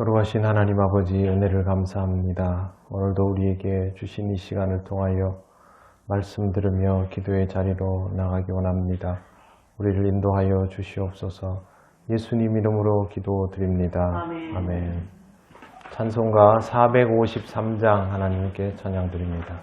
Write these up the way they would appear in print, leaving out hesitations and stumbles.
거룩하신 하나님 아버지 은혜를 감사합니다. 오늘도 우리에게 주신 이 시간을 통하여 말씀 들으며 기도의 자리로 나가기 원합니다. 우리를 인도하여 주시옵소서. 예수님 이름으로 기도드립니다. 아멘. 찬송가 453장 하나님께 찬양드립니다.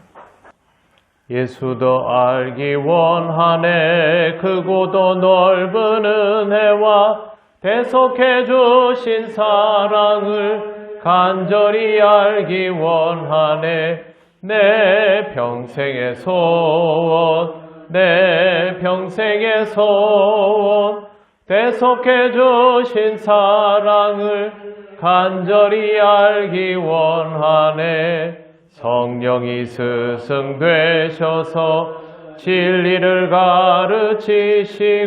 예수도 알기 원하네 크고도 넓은 은혜와 대속해 주신 사랑을 간절히 알기 원하네. 내 평생의 소원, 내 평생의 소원, 대속해 주신 사랑을 간절히 알기 원하네. 성령이 스승 되셔서 진리를 가르치시고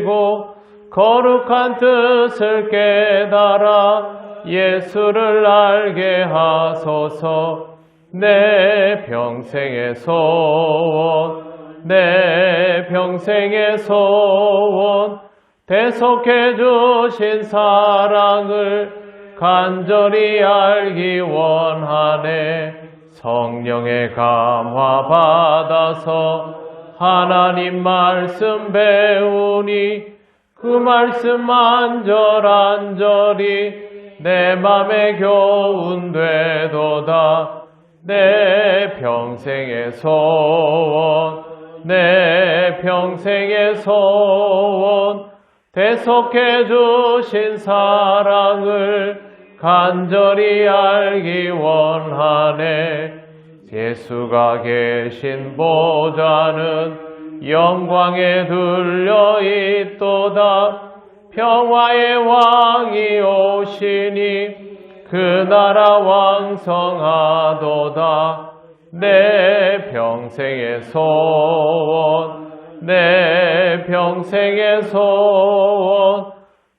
거룩한 뜻을 깨달아 예수를 알게 하소서. 내 평생의 소원, 내 평생의 소원, 대속해 주신 사랑을 간절히 알기 원하네. 성령의 감화 받아서 하나님 말씀 배우니 그 말씀 안절안절이 내 맘에 교훈 되도다. 내 평생의 소원, 내 평생의 소원, 대속해 주신 사랑을 간절히 알기 원하네. 예수가 계신 보좌는 영광에 둘려 있도다. 평화의 왕이 오시니 그 나라 왕성하도다. 내 평생의 소원, 내 평생의 소원,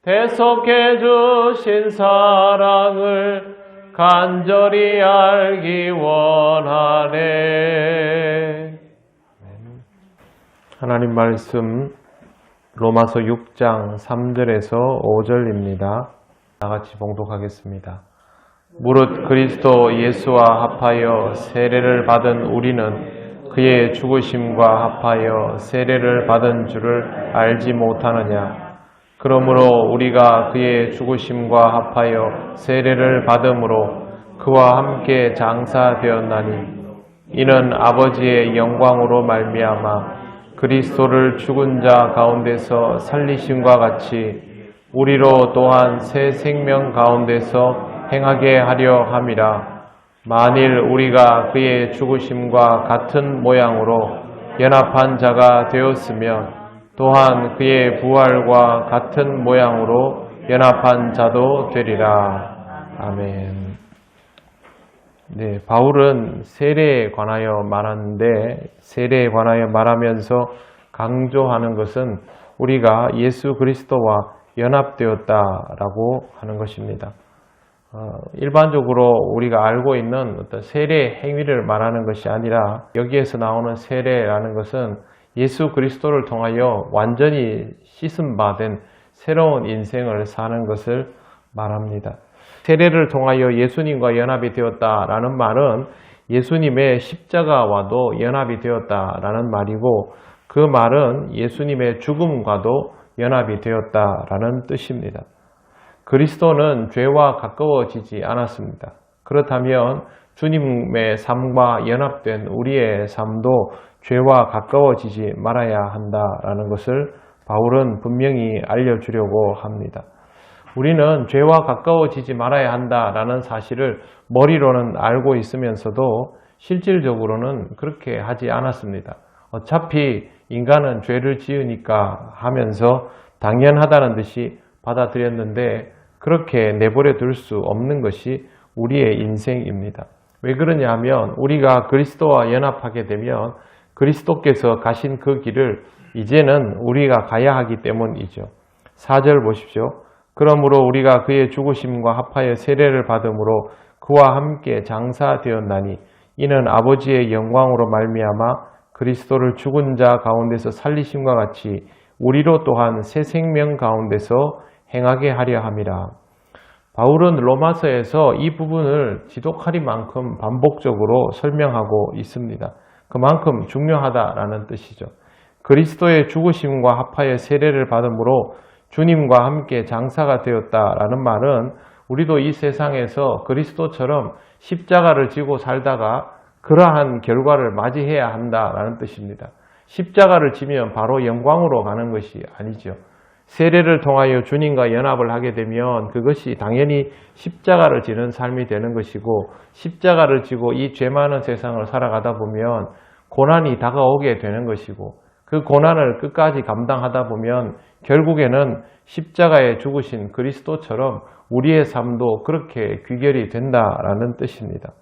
대속해 주신 사랑을 간절히 알기 원하네. 하나님 말씀 로마서 6장 3절에서 5절입니다. 다같이 봉독하겠습니다. 무릇 그리스도 예수와 합하여 세례를 받은 우리는 그의 죽으심과 합하여 세례를 받은 줄을 알지 못하느냐. 그러므로 우리가 그의 죽으심과 합하여 세례를 받음으로 그와 함께 장사되었나니 이는 아버지의 영광으로 말미암아 그리스도를 죽은 자 가운데서 살리심과 같이 우리로 또한 새 생명 가운데서 행하게 하려 함이라. 만일 우리가 그의 죽으심과 같은 모양으로 연합한 자가 되었으면 또한 그의 부활과 같은 모양으로 연합한 자도 되리라. 아멘. 네, 바울은 세례에 관하여 말하는데 세례에 관하여 말하면서 강조하는 것은 우리가 예수 그리스도와 연합되었다라고 하는 것입니다. 일반적으로 우리가 알고 있는 어떤 세례 행위를 말하는 것이 아니라 여기에서 나오는 세례라는 것은 예수 그리스도를 통하여 완전히 씻음받은 새로운 인생을 사는 것을 말합니다. 세례를 통하여 예수님과 연합이 되었다라는 말은 예수님의 십자가와도 연합이 되었다라는 말이고 그 말은 예수님의 죽음과도 연합이 되었다라는 뜻입니다. 그리스도는 죄와 가까워지지 않았습니다. 그렇다면 주님의 삶과 연합된 우리의 삶도 죄와 가까워지지 말아야 한다라는 것을 바울은 분명히 알려주려고 합니다. 우리는 죄와 가까워지지 말아야 한다라는 사실을 머리로는 알고 있으면서도 실질적으로는 그렇게 하지 않았습니다. 어차피 인간은 죄를 지으니까 하면서 당연하다는 듯이 받아들였는데 그렇게 내버려 둘 수 없는 것이 우리의 인생입니다. 왜 그러냐 하면 우리가 그리스도와 연합하게 되면 그리스도께서 가신 그 길을 이제는 우리가 가야 하기 때문이죠. 4절 보십시오. 그러므로 우리가 그의 죽으심과 합하여 세례를 받음으로 그와 함께 장사되었나니 이는 아버지의 영광으로 말미암아 그리스도를 죽은 자 가운데서 살리심과 같이 우리로 또한 새 생명 가운데서 행하게 하려 함이라. 바울은 로마서에서 이 부분을 지독하리만큼 반복적으로 설명하고 있습니다. 그만큼 중요하다라는 뜻이죠. 그리스도의 죽으심과 합하여 세례를 받음으로 주님과 함께 장사가 되었다라는 말은 우리도 이 세상에서 그리스도처럼 십자가를 지고 살다가 그러한 결과를 맞이해야 한다라는 뜻입니다. 십자가를 지면 바로 영광으로 가는 것이 아니죠. 세례를 통하여 주님과 연합을 하게 되면 그것이 당연히 십자가를 지는 삶이 되는 것이고, 십자가를 지고 이 죄 많은 세상을 살아가다 보면 고난이 다가오게 되는 것이고, 그 고난을 끝까지 감당하다 보면 결국에는 십자가에 죽으신 그리스도처럼 우리의 삶도 그렇게 귀결이 된다라는 뜻입니다.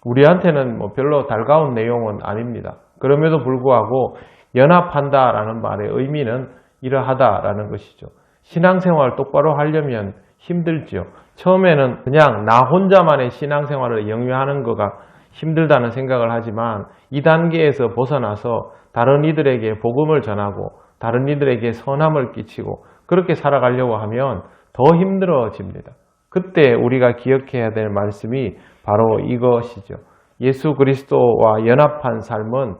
우리한테는 별로 달가운 내용은 아닙니다. 그럼에도 불구하고 연합한다라는 말의 의미는 이러하다라는 것이죠. 신앙생활 똑바로 하려면 힘들죠. 처음에는 그냥 나 혼자만의 신앙생활을 영위하는 거가 힘들다는 생각을 하지만 이 단계에서 벗어나서 다른 이들에게 복음을 전하고 다른 이들에게 선함을 끼치고 그렇게 살아가려고 하면 더 힘들어집니다. 그때 우리가 기억해야 될 말씀이 바로 이것이죠. 예수 그리스도와 연합한 삶은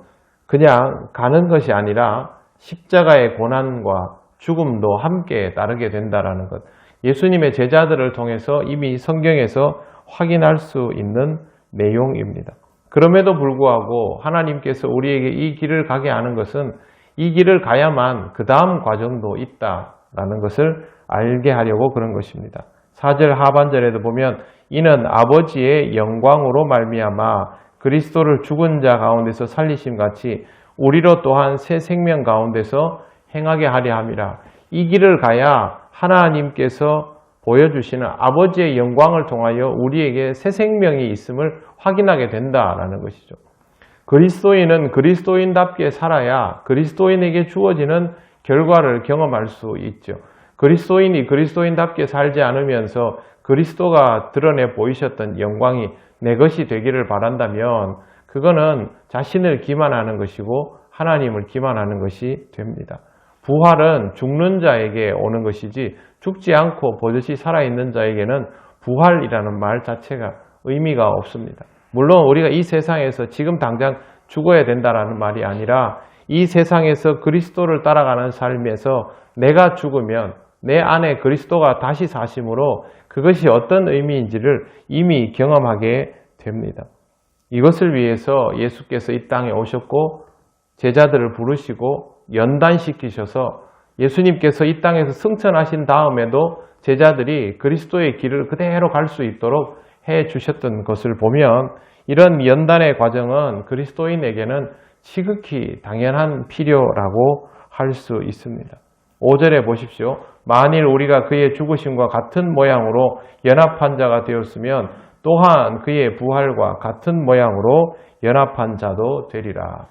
그냥 가는 것이 아니라 십자가의 고난과 죽음도 함께 따르게 된다는 것. 예수님의 제자들을 통해서 이미 성경에서 확인할 수 있는 내용입니다. 그럼에도 불구하고 하나님께서 우리에게 이 길을 가게 하는 것은 이 길을 가야만 그 다음 과정도 있다라는 것을 알게 하려고 그런 것입니다. 4절 하반절에도 보면 이는 아버지의 영광으로 말미암아 그리스도를 죽은 자 가운데서 살리심 같이 우리로 또한 새 생명 가운데서 행하게 하려 함이라. 이 길을 가야 하나님께서 보여주시는 아버지의 영광을 통하여 우리에게 새 생명이 있음을 확인하게 된다라는 것이죠. 그리스도인은 그리스도인답게 살아야 그리스도인에게 주어지는 결과를 경험할 수 있죠. 그리스도인이 그리스도인답게 살지 않으면서 그리스도가 드러내 보이셨던 영광이 내 것이 되기를 바란다면 그거는 자신을 기만하는 것이고 하나님을 기만하는 것이 됩니다. 부활은 죽는 자에게 오는 것이지 죽지 않고 버젓이 살아있는 자에게는 부활이라는 말 자체가 의미가 없습니다. 물론 우리가 이 세상에서 지금 당장 죽어야 된다라는 말이 아니라 이 세상에서 그리스도를 따라가는 삶에서 내가 죽으면 내 안에 그리스도가 다시 사심으로 그것이 어떤 의미인지를 이미 경험하게 됩니다. 이것을 위해서 예수께서 이 땅에 오셨고 제자들을 부르시고 연단시키셔서 예수님께서 이 땅에서 승천하신 다음에도 제자들이 그리스도의 길을 그대로 갈 수 있도록 해 주셨던 것을 보면 이런 연단의 과정은 그리스도인에게는 지극히 당연한 필요라고 할 수 있습니다. 5절에 보십시오. 만일 우리가 그의 죽으심과 같은 모양으로 연합한 자가 되었으면 또한 그의 부활과 같은 모양으로 연합한 자도 되리라.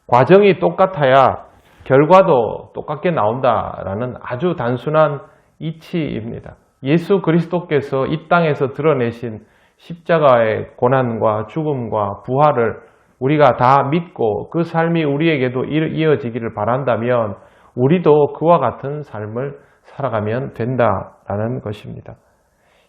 과정이 똑같아야 결과도 똑같게 나온다라는 아주 단순한 이치입니다. 예수 그리스도께서 이 땅에서 드러내신 십자가의 고난과 죽음과 부활을 우리가 다 믿고 그 삶이 우리에게도 이어지기를 바란다면 우리도 그와 같은 삶을 살아가면 된다라는 것입니다.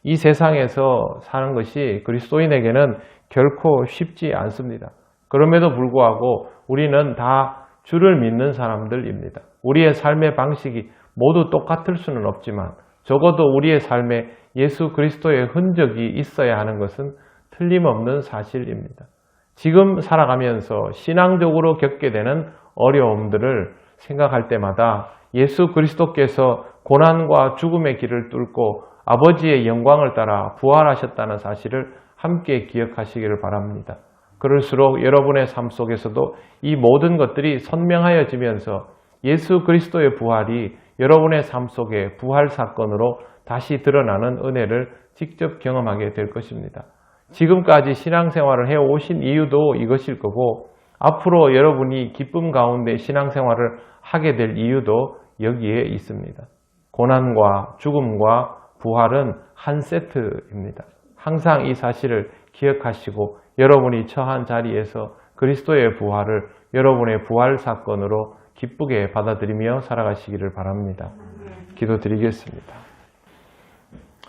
이 세상에서 사는 것이 그리스도인에게는 결코 쉽지 않습니다. 그럼에도 불구하고 우리는 다 주를 믿는 사람들입니다. 우리의 삶의 방식이 모두 똑같을 수는 없지만 적어도 우리의 삶에 예수 그리스도의 흔적이 있어야 하는 것은 틀림없는 사실입니다. 지금 살아가면서 신앙적으로 겪게 되는 어려움들을 생각할 때마다 예수 그리스도께서 고난과 죽음의 길을 뚫고 아버지의 영광을 따라 부활하셨다는 사실을 함께 기억하시기를 바랍니다. 그럴수록 여러분의 삶 속에서도 이 모든 것들이 선명하여지면서 예수 그리스도의 부활이 여러분의 삶 속에 부활 사건으로 다시 드러나는 은혜를 직접 경험하게 될 것입니다. 지금까지 신앙생활을 해오신 이유도 이것일 거고 앞으로 여러분이 기쁨 가운데 신앙생활을 하게 될 이유도 여기에 있습니다. 고난과 죽음과 부활은 한 세트입니다. 항상 이 사실을 기억하시고 여러분이 처한 자리에서 그리스도의 부활을 여러분의 부활 사건으로 기쁘게 받아들이며 살아가시기를 바랍니다. 기도드리겠습니다.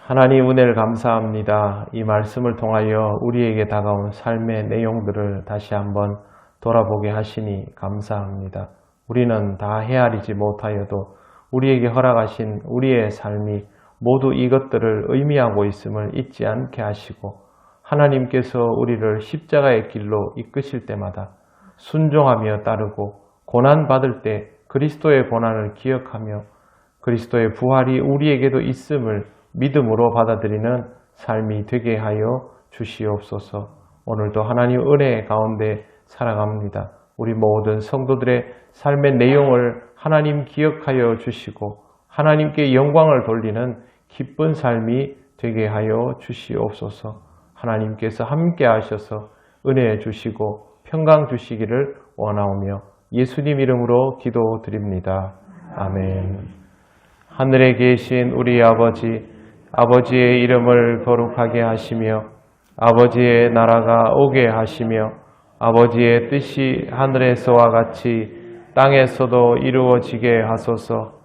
하나님 은혜를 감사합니다. 이 말씀을 통하여 우리에게 다가온 삶의 내용들을 다시 한번 돌아보게 하시니 감사합니다. 우리는 다 헤아리지 못하여도 우리에게 허락하신 우리의 삶이 모두 이것들을 의미하고 있음을 잊지 않게 하시고 하나님께서 우리를 십자가의 길로 이끄실 때마다 순종하며 따르고 고난받을 때 그리스도의 고난을 기억하며 그리스도의 부활이 우리에게도 있음을 믿음으로 받아들이는 삶이 되게 하여 주시옵소서. 오늘도 하나님 은혜 가운데 살아갑니다. 우리 모든 성도들의 삶의 내용을 하나님 기억하여 주시고 하나님께 영광을 돌리는 기쁜 삶이 되게 하여 주시옵소서. 하나님께서 함께 하셔서 은혜 주시고 평강 주시기를 원하오며 예수님 이름으로 기도드립니다. 아멘. 하늘에 계신 우리 아버지의 이름을 거룩하게 하시며 아버지의 나라가 오게 하시며 아버지의 뜻이 하늘에서와 같이 땅에서도 이루어지게 하소서.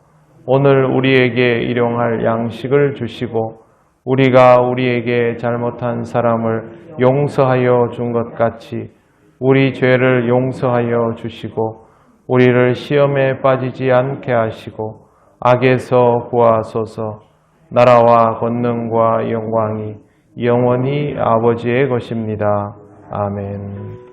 오늘 우리에게 일용할 양식을 주시고 우리가 우리에게 잘못한 사람을 용서하여 준 것 같이 우리 죄를 용서하여 주시고 우리를 시험에 빠지지 않게 하시고 악에서 구하소서. 나라와 권능과 영광이 영원히 아버지의 것입니다. 아멘.